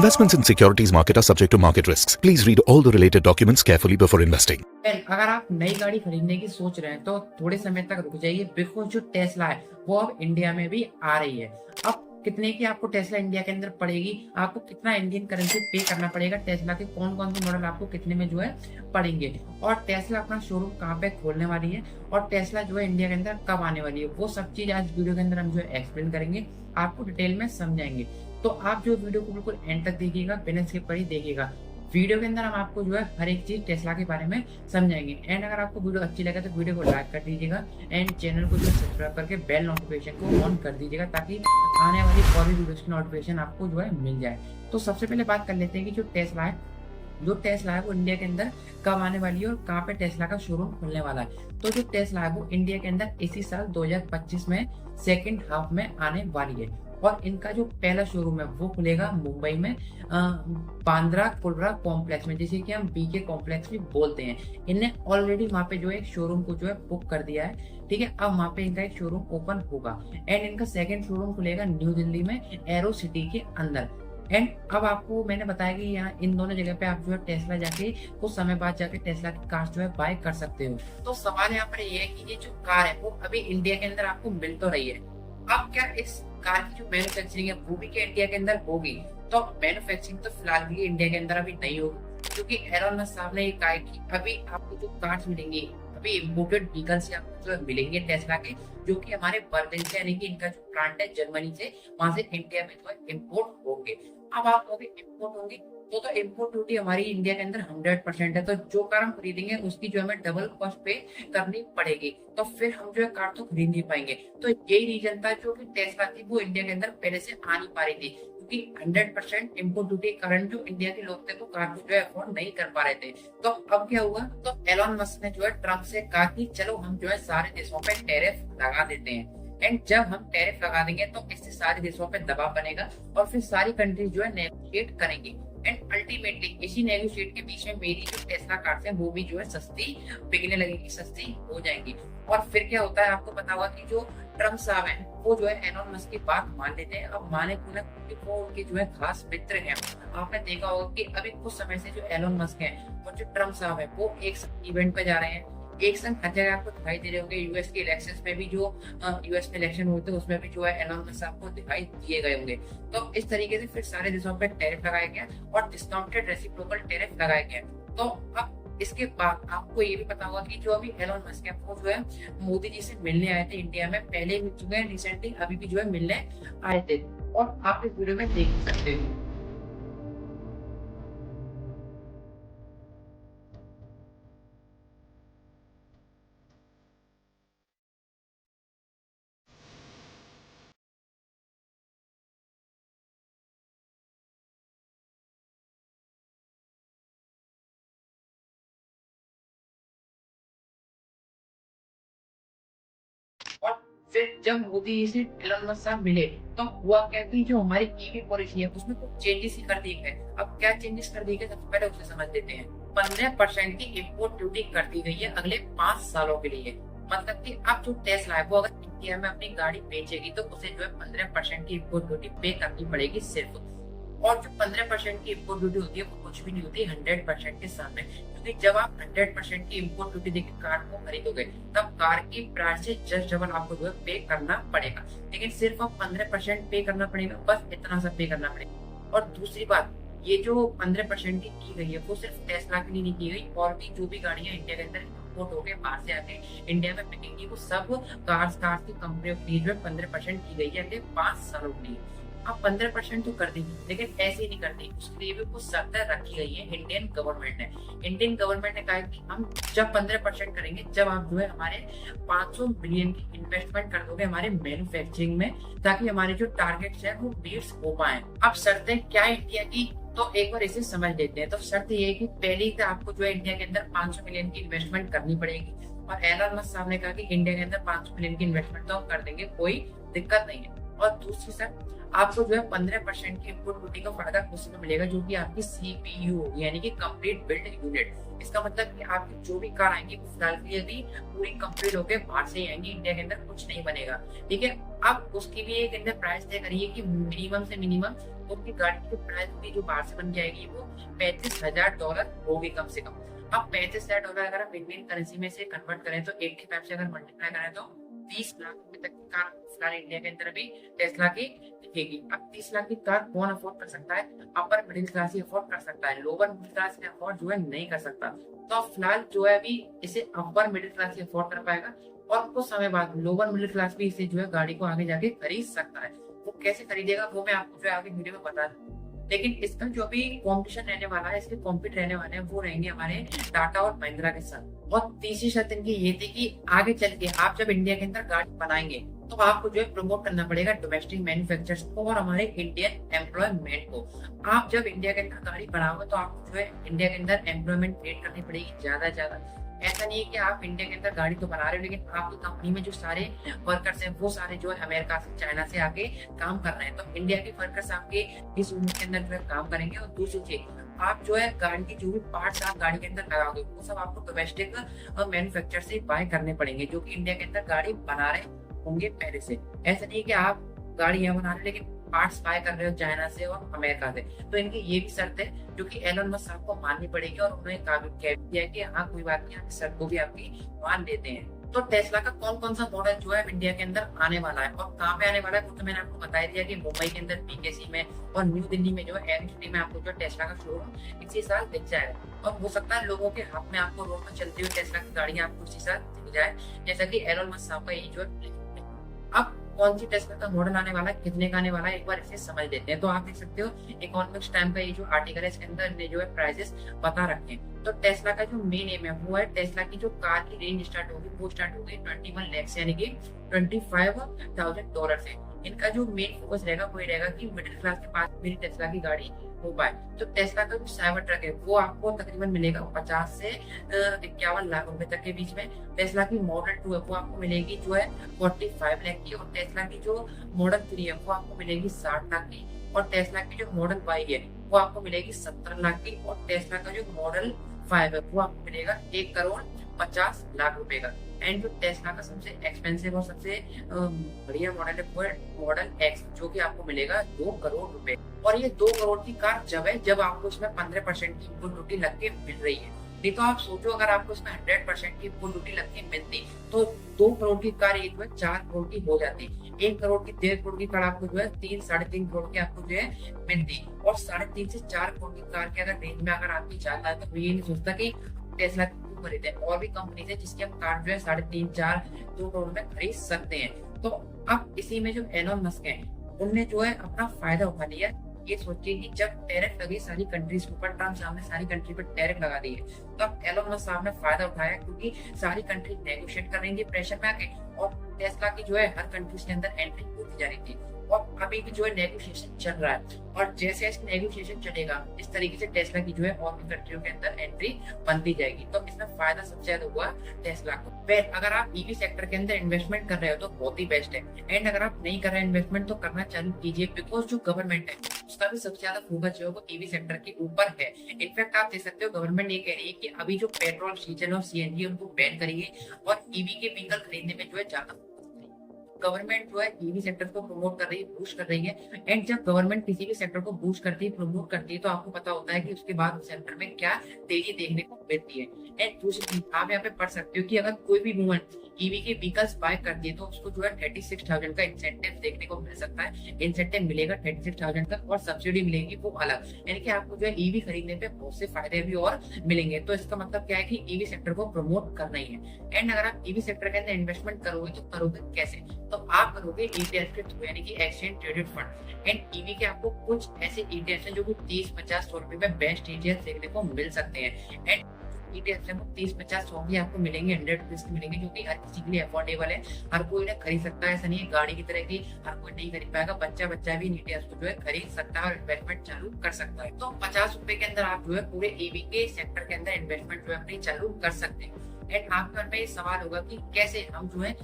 Investments in securities market are subject to market risks. Please read all the related documents carefully before investing. अगर आप नई गाड़ी खरीदने की सोच रहे हैं तो थोड़े समय तक रुक जाइए, बिकॉज जो टेस्ला है वो अब इंडिया में भी आ रही है। अब कितने की आपको टेस्ला इंडिया के अंदर पड़ेगी, आपको कितना इंडियन करेंसी पे करना पड़ेगा, टेस्ला के कौन कौन से मॉडल आपको कितने में जो है पड़ेंगे, और टेस्ला अपना शोरूम कहाँ पे खोलने वाली है, और टेस्ला जो है इंडिया के अंदर कब आने वाली है, वो सब चीज आज वीडियो के अंदर हम जो है एक्सप्लेन करेंगे, आपको डिटेल में समझाएंगे। तो आप जो वीडियो को बिल्कुल एंड तक देखिएगा, बिना स्किप कर ही देखिएगा। वीडियो के अंदर हम आपको जो है हर एक चीज टेस्ला के बारे में समझाएंगे। एंड अगर आपको वीडियो अच्छी लगे तो वीडियो को लाइक कर दीजिएगा एंड चैनल को जो सब्सक्राइब करके बेल नोटिफिकेशन को ऑन कर दीजिएगा, ताकि आने वाली और भी वीडियोस की नोटिफिकेशन आपको जो है मिल जाए। तो सबसे पहले बात कर लेते हैं कि जो टेस्ला है वो इंडिया के अंदर कब आने वाली है और कहाँ पे टेस्ला का शोरूम खुलने वाला है। तो जो टेस्ला है वो इंडिया के अंदर इसी साल 2025 में सेकेंड हाफ में आने वाली है, और इनका जो पहला शोरूम है वो खुलेगा मुंबई में बांद्रा कुर्ला कॉम्प्लेक्स में, जिसे कि हम बीके कॉम्प्लेक्स भी बोलते हैं। इनने ऑलरेडी वहाँ पे जो है एक शोरूम को जो है बुक कर दिया है, ठीक है। अब वहाँ पे इनका एक शोरूम ओपन होगा एंड इनका सेकंड शोरूम खुलेगा न्यू दिल्ली में एरो सिटी के अंदर। एंड अब आपको मैंने बताया कि यहाँ इन दोनों जगह पे आप जो है टेस्ला जाके कुछ समय बाद जाके टेस्ला की कार जो है बाय कर सकते हो। तो सवाल यहाँ पर ये है कि ये जो कार है वो अभी इंडिया के अंदर आपको मिल तो रही है, अब क्या इस कार की जो मैन्युफैक्चरिंग है वो भी क्या इंडिया के अंदर होगी? तो मैन्युफैक्चरिंग तो फिलहाल के लिए इंडिया के अंदर अभी नहीं होगी, क्योंकि एलोन मस्क साहब ने कहा है कि अभी आपको जो कार्स मिलेंगी अभी इम्पोर्टेड व्हीकल्स से आपको जो मिलेंगे टेस्ला के, जो कि हमारे बर्लिन से यानी कि इनका जो प्लांट है जर्मनी से, वहां से इंडिया में जो है इम्पोर्ट होंगे। अब आप लोग इम्पोर्ट होंगे तो इम्पोर्ट ड्यूटी हमारी इंडिया के अंदर 100% है, तो जो कार हम खरीदेंगे उसकी जो हमें डबल कॉस्ट पे करनी पड़ेगी, तो फिर हम जो है कार तो खरीद नहीं पाएंगे। तो यही रीजन था जो कि टेस्ला थी वो इंडिया के अंदर पहले से आ नहीं पा रही थी, क्योंकि 100% इम्पोर्ट ड्यूटी कारण जो इंडिया के लोग थे वो कार को जो है अफोर्ड नहीं कर पा रहे थे। तो अब क्या हुआ, तो एलोन मस्क ने जो है ट्रम्प से कहा कि चलो हम जो है सारे देशों पे टैरिफ लगा देते हैं, एंड जब हम टैरिफ लगा देंगे तो इससे सारे देशों पे दबाव बनेगा और फिर सारी कंट्री जो है नेगोशिएट करेंगी, एंड अल्टीमेटली इसी नेगोशिएट के बीच में मेरी जो टेस्ला कार्स है वो भी जो है सस्ती बिकने लगेगी, सस्ती हो जाएंगी। और फिर क्या होता है आपको पता होगा कि जो ट्रम्प साहब हैं वो जो है एलोन मस्क की बात मान लेते हैं। अब माने क्यों ना, क्योंकि वो उनके जो है खास मित्र हैं। आपने देखा होगा कि अभी कुछ समय से जो एलोन मस्क हैं और जो ट्रम्प साहब है वो एक इवेंट पे जा रहे हैं, एक संग हर जगह आपको दिखाई दे रहे होंगे। यूएस के इलेक्शंस में भी जो यूएस में इलेक्शन हुए थे उसमें भी जो है एलोन मस्क आपको दिखाई दिए गए होंगे। तो इस तरीके से फिर सारे देशों पर टैरिफ लगाया गया और डिस्काउंटेड रेसिप्रोकल टैरिफ लगाया गया। तो अब इसके बाद आपको ये भी पता होगा कि जो अभी एलोन मस्क है वो जो है मोदी जी से मिलने आए थे इंडिया में, पहले मिल चुके हैं रिसेंटली, अभी भी जो है मिलने आए थे, और आप इस वीडियो में देख सकते हो। और फिर जब मोदी जी से एलोन मस्क साहब मिले तो हुआ क्या कि जो हमारी ईवी पॉलिसी है उसमें कुछ चेंजेस ही कर दिए गए। अब क्या चेंजेस कर दिए गए सबसे पहले उसे समझ लेते हैं। 15% की इम्पोर्ट ड्यूटी कर दी गई है अगले 5 सालों के लिए। मतलब कि अब जो टेस्ला है वो अगर इंडिया में अपनी गाड़ी बेचेगी तो उसे जो है 15% की इम्पोर्ट ड्यूटी पे करनी पड़ेगी सिर्फ। और जो 15% की इम्पोर्ट ड्यूटी होती है वो कुछ भी नहीं होती 100% के सामने, क्योंकि जब आप 100% की इम्पोर्ट ड्यूटी देकर कार को खरीदोगे तब कार की प्राइस से जस्ट डबल आपको जो है पे करना पड़ेगा, लेकिन सिर्फ आप 15% पे करना पड़ेगा, बस इतना सा पे करना पड़ेगा। और दूसरी बात, ये जो 15% की गई है वो सिर्फ टेस्ला के लिए नहीं की गई, और भी जो भी गाड़ियां इंडिया के अंदर इम्पोर्ट होकर बाहर से आके इंडिया में बिकेंगी वो सब कार्स की कंपनियों के लिए जो है 15% की गई है अगले 5 सालों के लिए। आप 15% तो कर देंगे, लेकिन ऐसे नहीं करती, उसके लिए भी कुछ शर्तें रखी गई है इंडियन गवर्नमेंट ने। इंडियन गवर्नमेंट ने कहा कि हम जब 15% करेंगे जब आप जो है हमारे 500 बिलियन की इन्वेस्टमेंट कर दोगे हमारे मैन्युफैक्चरिंग में, ताकि हमारे जो टारगेट्स है वो मीट्स हो पाए। अब शर्तें क्या है इंडिया की, तो एक बार इसे समझ लेते हैं। तो शर्त ये है कि पहली तो आपको जो है इंडिया के अंदर 500 मिलियन की इन्वेस्टमेंट करनी पड़ेगी, और एलोन मस्क साहब ने कहा कि इंडिया के अंदर 500 मिलियन की इन्वेस्टमेंट तो हम कर देंगे, कोई दिक्कत नहीं है। और दूसरी शर्त, आपको जो है 15% की इनपुट ड्यूटी का फायदा उसमें मिलेगा जो कि आपकी सीपीयू होगी, यानी कि कंप्लीट बिल्ड यूनिट। इसका मतलब कि आपकी जो भी कार आएंगी वो फिलहाल के लिए भी पूरी कंप्लीट होकर बाहर से ही आएंगी, इंडिया के अंदर कुछ नहीं बनेगा, ठीक है। अब उसकी भी एक अंदर प्राइस तय करिए कि मिनिमम से मिनिमम उनकी गाड़ी की प्राइस भी जो बाहर से बन के आएगी वो $35,000 होगी कम से कम। अब $35,000 अगर आप इंडियन करेंसी में से कन्वर्ट करें तो 85 से अगर मल्टीप्लाई करें तो 30 लाख रुपए तक की कार फिलहाल इंडिया के अंदर अभी टेस्ला की दिखेगी। अब 30 लाख की कार कौन अफोर्ड कर सकता है? अपर मिडिल क्लास ही अफोर्ड कर सकता है, लोअर मिडिल क्लास ने अफोर्ड जो है नहीं कर सकता। तो फिलहाल जो है अभी इसे अपर मिडिल क्लास ही अफोर्ड कर पाएगा और कुछ समय बाद लोअर मिडिल क्लास भी इसे जो है गाड़ी को आगे जाके खरीद सकता है। वो कैसे खरीदेगा वो मैं आपको जो है आगे वीडियो में बता दूं। लेकिन इसका जो भी कॉम्पिटिशन रहने वाला है, इसके कॉम्पिट रहने वाले हैं वो रहेंगे हमारे टाटा और महिंद्रा के साथ। और तीसरी शर्त इनकी ये थी कि आगे चल के आप जब इंडिया के अंदर गाड़ी बनाएंगे तो आपको जो है प्रमोट करना पड़ेगा डोमेस्टिक मैन्युफैक्चरर्स को और हमारे इंडियन एम्प्लॉयमेंट को। आप जब इंडिया के अंदर गाड़ी बनाओगे तो आपको जो है इंडिया के अंदर एम्प्लॉयमेंट क्रिएट करनी पड़ेगी ज्यादा से ज्यादा। ऐसा नहीं है कि आप इंडिया के अंदर गाड़ी तो बना रहे हो लेकिन आपकी कंपनी में जो सारे वर्कर्स हैं वो सारे जो है अमेरिका से चाइना से आके काम कर रहे हैं। तो इंडिया के वर्कर्स आपके इस यूनिट के अंदर जो है काम करेंगे। और दूसरी चीज, आप जो है गाड़ी की जो भी पार्ट्स आप गाड़ी के अंदर लगाओगे वो सब आपको डोमेस्टिक मैन्युफैक्चरर से बाय करने पड़ेंगे जो कि इंडिया के अंदर गाड़ी बना रहे होंगे पहले से। ऐसा नहीं है कि आप गाड़ी यहाँ बना रहे लेकिन पार्ट्स बाय कर रहे हो चाइना से और अमेरिका से। तो इनकी ये भी शर्त है जो कि एलन मस्क साहब को माननी पड़ेगी और उन्होंने कह दिया कि हाँ कोई बात नहीं, हम इस शर्त को भी आपकी मान लेते हैं। तो टेस्ला का कौन कौन सा मॉडल जो है इंडिया के अंदर आने वाला है और कहाँ पे आने वाला है वो तो मैंने आपको बता दिया कि मुंबई के अंदर पीकेसी में और न्यू दिल्ली में जो है एनसीटी में आपको जो टेस्ला का शोरूम इसी साल दिख जाएगा। और हो सकता है लोगों के हाथ में आपको रोड पर चलते हुए टेस्ला की गाड़ियां आपको इसी साल दिख जाए, जैसा कि एलन मस्क साहब का ये जो है। अब कौन सी टेस्ला का मॉडल आने वाला है, कितने का आने वाला है, एक बार इसे समझ लेते हैं। तो आप देख सकते हो इकोनॉमिक्स टाइम का ये जो आर्टिकल है इसके अंदर ने जो है प्राइसेस बता रखे हैं। तो टेस्ला का जो मेन एम है वो है टेस्ला की जो कार की रेंज स्टार्ट होगी वो स्टार्ट होगी 21 lakhs यानी कि $25,000 से। इनका जो मेन फोकस रहेगा वो रहेगा कि मिडिल क्लास के पास मेरी टेस्ला की गाड़ी हो पाए। तो टेस्ला का जो साइबर ट्रक है वो आपको तकरीबन मिलेगा 50 से 51 लाख रुपए तक के बीच में। टेस्ला की मॉडल 2 है वो आपको मिलेगी जो है 45 लाख की और टेस्ला की जो मॉडल 3 है वो आपको मिलेगी 60 लाख की और टेस्ला की जो मॉडल 5 है वो आपको मिलेगी 70 लाख की और टेस्ला का जो मॉडल 5 है वो आपको मिलेगा 1,50,00,000 रुपए का। एंड जो टेस्ला का सबसे एक्सपेंसिव और सबसे बढ़िया मॉडल है वो है मॉडल एक्स जो कि आपको मिलेगा 2 करोड़ रुपए। और ये 2 करोड़ की कार जब आपको इसमें 15% की इनपुट ड्यूटी लग के मिल रही है। नहीं तो आप सोचो अगर आपको इसमें 100% की इनपुट ड्यूटी लग के मिलती तो 2 करोड़ की कार एक में 4 करोड़ की हो जाती। 1 करोड़ की 1.5 करोड़ की कार आपको जो है 3-3.5 करोड़ की आपको जो है मिलती। और 3.5 से 4 करोड़ की कार के अगर रेंज में अगर आदमी चाहता है तो ये नहीं सोचता कि टेस्ला खरीदे। और भी कंपनी है जिसकी हम कार जो है 3.5-4-2 करोड़ में खरीद सकते हैं। तो अब इसी में जो एलन मस्क है उनने जो है अपना फायदा उठा लिया। ये सोचिए कि जब टैरिफ लगी सारी कंट्रीज के ऊपर, ट्रम्प साहब ने सारी कंट्री पर टैरिफ लगा दी है, तब एलन मस्क साहब ने फायदा उठाया क्योंकि सारी कंट्री नेगोशिएट कर रही थी प्रेशर में आके और टेस्ला की जो है हर कंट्रीज के अंदर एंट्री होती जा रही थी। और अभी भी जो है नेगोशिएशन चल रहा है और जैसे जैसे नेगोशिएशन चलेगा इस तरीके से टेस्ला की जो है और भी कंट्रियों के अंदर एंट्री बनती जाएगी। तो इसमें फायदा सबसे ज्यादा हुआ टेस्ला को। फिर अगर आप ईवी सेक्टर के अंदर इन्वेस्टमेंट कर रहे हो तो बहुत ही बेस्ट है। एंड अगर आप नहीं कर रहे इन्वेस्टमेंट तो करना चालू कीजिए बिकॉज जो गवर्नमेंट है उसका भी सबसे ज्यादा फोकस जो है वो ईवी सेक्टर के ऊपर है। इनफैक्ट आप देख सकते हो गवर्नमेंट ये कह रही है कि अभी जो पेट्रोल, डीजल और सीएनजी उनको बैन करिए और ईवी के व्हीकल खरीदने में जो है ज्यादा गवर्नमेंट जो है ईवी सेक्टर को प्रमोट कर रही है, बूस्ट कर रही है। एंड जब गवर्नमेंट किसी भी सेक्टर को बूस्ट करती है, प्रमोट करती है तो आपको पता होता है कि उसके बाद उस सेक्टर में क्या तेजी देखने को मिलती है। एंड दूसरी चीज आप यहाँ पे पढ़ सकते हो कि अगर कोई भी वुमन ईवी के व्हीकल्स बाय करती है तो उसको जो है 36,000 का इंसेंटिव देखने को मिल सकता है। इंसेंटिव मिलेगा 36,000 का और सब्सिडी मिलेगी वो अलग, यानी कि आपको जो है ईवी खरीदने पे बहुत से फायदे भी और मिलेंगे। तो इसका मतलब क्या है कि ईवी सेक्टर को प्रमोट करना ही है। एंड अगर आप ईवी सेक्टर के अंदर इन्वेस्टमेंट करोगे तो करोगे कैसे? तो आप करोगे ईटीएफ के थ्रू, यानी कि exchange traded fund. And EV के आपको कुछ ऐसे ईटीएफ हैं जो कि 30-50 रुपए में बेस्ट ईटीएफ देखने को मिल सकते हैं। एंड ईटीएफ से 30-50 भी आपको मिलेंगे, 100 रुपीज के मिलेंगे जो कि हर किसी के लिए अफोर्डेबल है, हर कोई इन्हें खरीद सकता है। ऐसा नहीं है गाड़ी की तरह की हर कोई नहीं खरीद पाएगा, बच्चा भी ईटीएफ को जो है खरीद सकता है और इन्वेस्टमेंट चालू कर सकता है। तो 50 रुपए के अंदर आप जो है पूरे ईवी के सेक्टर के अंदर इन्वेस्टमेंट जो है अपनी चालू कर सकते हैं। एंड आपके मन में ये सवाल होगा कि कैसे हम जो है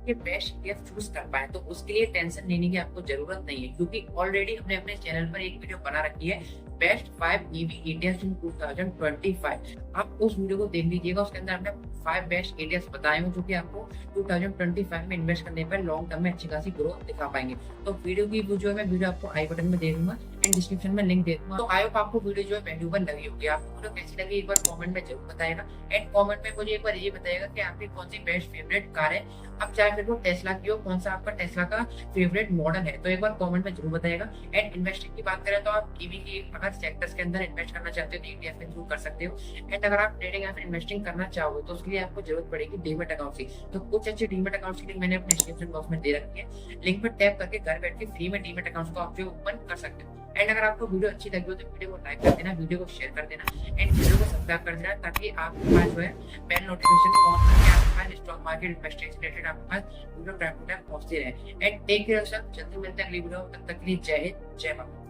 के बेस्ट ईटीएफ चूज कर पाए, तो उसके लिए टेंशन लेने की आपको जरूरत नहीं है क्योंकि ऑलरेडी हमने अपने चैनल पर एक वीडियो बना रखी है बेस्ट 5 ईवी ईटीएफ इन 2025। आप उस वीडियो को देख लीजिएगा, उसके अंदर हमने 5 बेस्ट एरियाज बताए हूँ जो कि आपको 2025 में इन्वेस्ट करने पर लॉन्ग टर्म में अच्छी खासी ग्रोथ दिखा पाएंगे। तो वीडियो की जो है मैं वीडियो आपको आई बटन में दे दूंगा एंड डिस्क्रिप्शन में लिंक दे दूंगा। तो आई होप आपको वीडियो जो है वैल्यूएबल लगी होगी। आपको वीडियो कैसी लगी एक बार कमेंट में जरूर बताएगा एंड कमेंट में मुझे एक बार ये बताएगा कि आपकी कौन सी बेस्ट फेवरेट कार है। अब चाहे फिर वो टेस्ला की हो, कौन सा आपका टेस्ला का फेवरेट मॉडल है, तो एक बार कमेंट में जरूर बताएगा। एंड इन्वेस्टिंग की बात करें तो आप ईवी की अगर सेक्टर्स के अंदर इन्वेस्ट करना चाहते हो तो ईटीएफ के थ्रू कर सकते हो। एंड अगर आप ट्रेडिंग या फिर इन्वेस्टिंग करना चाहोगे तो उसके लिए आपको जरूरत पड़ेगी डीमेट अकाउंट की। तो कुछ अच्छे डीमेट अकाउंट की लिंक मैंने अपने डिस्क्रिप्शन बॉक्स में दे रखी है। लिंक पर टैप करके घर बैठ के फ्री में डीमेट अकाउंट को आप जो ओपन कर सकते हो। एंड अगर आपको वीडियो अच्छी लगी हो तो वीडियो को लाइक कर देना, वीडियो को शेयर कर देना एंड वीडियो को सब्सक्राइब कर देना ताकि आपके पास जो है बेल नोटिफिकेशन ऑन करके आपके पास स्टॉक मार्केट इन्वेस्टिंग से रिलेटेड आपके पास वीडियो टाइम टू टाइम पहुंचती रहे। And take care of yourself. जल्दी मिलते हैं अगली वीडियो, तब तक के लिए जय हिंद जय भारत।